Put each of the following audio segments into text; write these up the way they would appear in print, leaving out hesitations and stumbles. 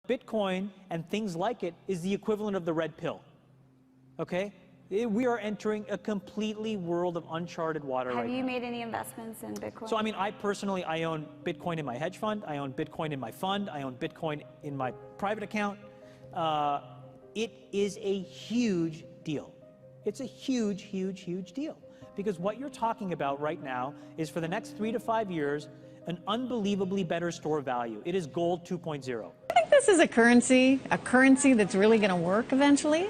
Bitcoin and things like it is the equivalent of the red pill, okay? We are entering a completely world of uncharted water right now. Have you made any investments in Bitcoin? So, I mean, I personally, I own Bitcoin in my hedge fund, I own Bitcoin in my fund, I own Bitcoin in my private account. It is a huge deal. It's a huge, huge, huge deal. Because what you're talking about right now is for the next 3 to 5 years, an unbelievably better store of value. It is gold 2.0. I think this is a currency that's really going to work eventually.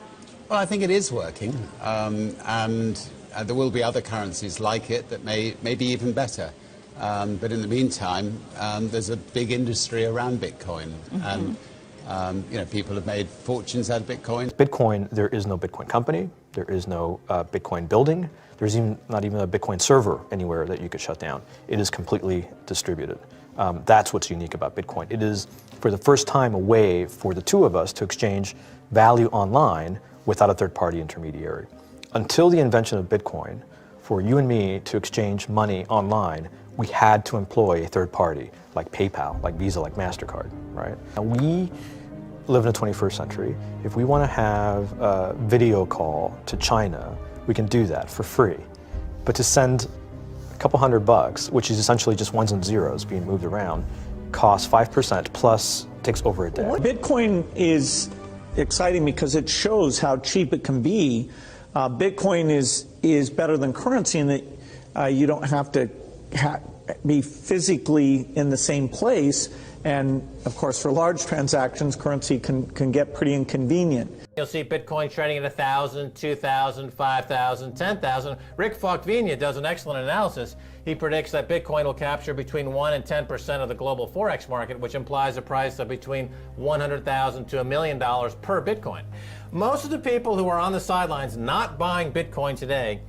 Well, I think it is working, and there will be other currencies like it that may be even better. But in the meantime, there's a big industry around Bitcoin, and you know, people have made fortunes out of Bitcoin. Bitcoin, there is no Bitcoin company, there is no Bitcoin building, there's not even a Bitcoin server anywhere that you could shut down. It is completely distributed. That's what's unique about Bitcoin. It is, for the first time, a way for the two of us to exchange value online without a third-party intermediary. Until the invention of Bitcoin, for you and me to exchange money online, we had to employ a third party, like PayPal, like Visa, like MasterCard, right? And we live in the 21st century. If we want to have a video call to China, we can do that for free. But to send a couple $100, which is essentially just ones and zeros being moved around, costs 5% plus takes over a day. Bitcoin is exciting because it shows how cheap it can be. Bitcoin is better than currency in that you don't have to be physically in the same place. And of course, for large transactions, currency can get pretty inconvenient. You'll see Bitcoin trading at 1,000, 2,000, 5,000, 10,000. Rick Falkvinia does an excellent analysis. He predicts that Bitcoin will capture between 1 and 10% of the global Forex market, which implies a price of between $100,000 to $1 million per Bitcoin. Most of the people who are on the sidelines not buying Bitcoin today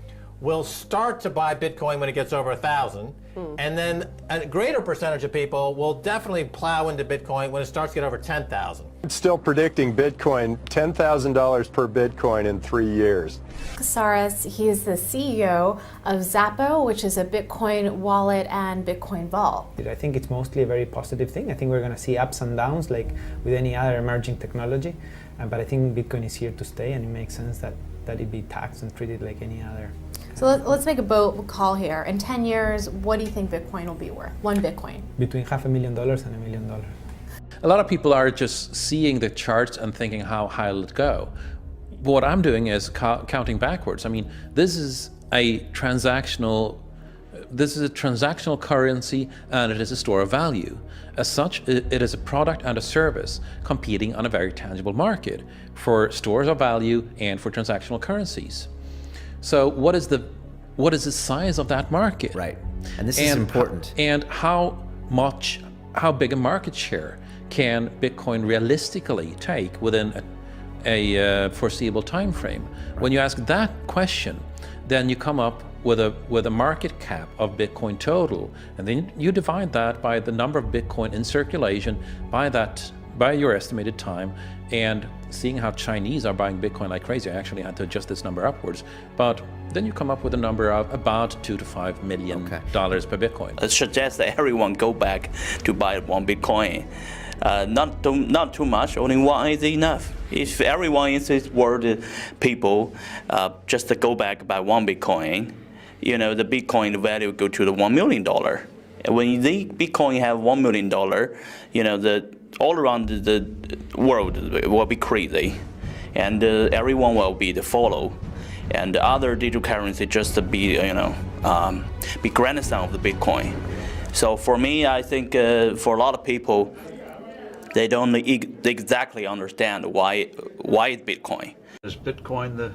will start to buy Bitcoin when it gets over 1,000. And then a greater percentage of people will definitely plow into Bitcoin when it starts to get over 10,000. It's still predicting Bitcoin, $10,000 per Bitcoin in 3 years. Casares, he is the CEO of Zappo, which is a Bitcoin wallet and Bitcoin vault. I think it's mostly a very positive thing. I think we're going to see ups and downs like with any other emerging technology. But I think Bitcoin is here to stay, and it makes sense that it be taxed and treated like any other. So let's make a bold call here. In 10 years, what do you think Bitcoin will be worth? One Bitcoin? Between $500,000 and $1 million. A lot of people are just seeing the charts and thinking, how high will it go? What I'm doing is counting backwards. I mean, this is a transactional currency, and it is a store of value. As such, it is a product and a service competing on a very tangible market for stores of value and for transactional currencies. So what is the size of that market? Right, and this is important. And how big a market share can Bitcoin realistically take within a foreseeable time frame? Right. When you ask that question, then you come up with a market cap of Bitcoin total, and then you divide that by the number of Bitcoin in circulation by your estimated time, and seeing how Chinese are buying Bitcoin like crazy. I actually had to adjust this number upwards, but then you come up with a number of about $2 to $5 million per Bitcoin. I suggest that everyone go back to buy one Bitcoin. Not too much, only one is enough. If everyone in this world, people, just to go back buy one Bitcoin, you know, the Bitcoin value go to the $1 million. And when the Bitcoin have $1 million, you know, all around the world will be crazy, and everyone will be the follow, and the other digital currency just be, you know, be grandson of the Bitcoin. So for me, I think for a lot of people, they don't exactly understand why it's Bitcoin. Is Bitcoin the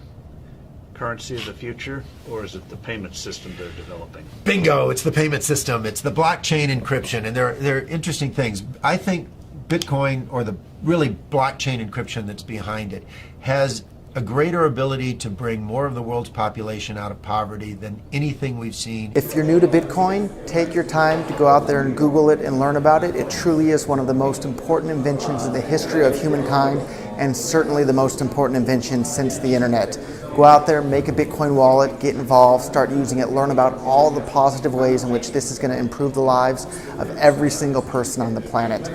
currency of the future, or is it the payment system they're developing? Bingo! It's the payment system. It's the blockchain encryption, and they're interesting things. I think Bitcoin, or the really blockchain encryption that's behind it, has a greater ability to bring more of the world's population out of poverty than anything we've seen. If you're new to Bitcoin, take your time to go out there and Google it and learn about it. It truly is one of the most important inventions in the history of humankind, and certainly the most important invention since the internet. Go out there, make a Bitcoin wallet, get involved, start using it, learn about all the positive ways in which this is going to improve the lives of every single person on the planet.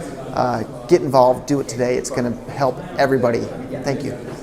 get involved, do it today. It's going to help everybody. Thank you.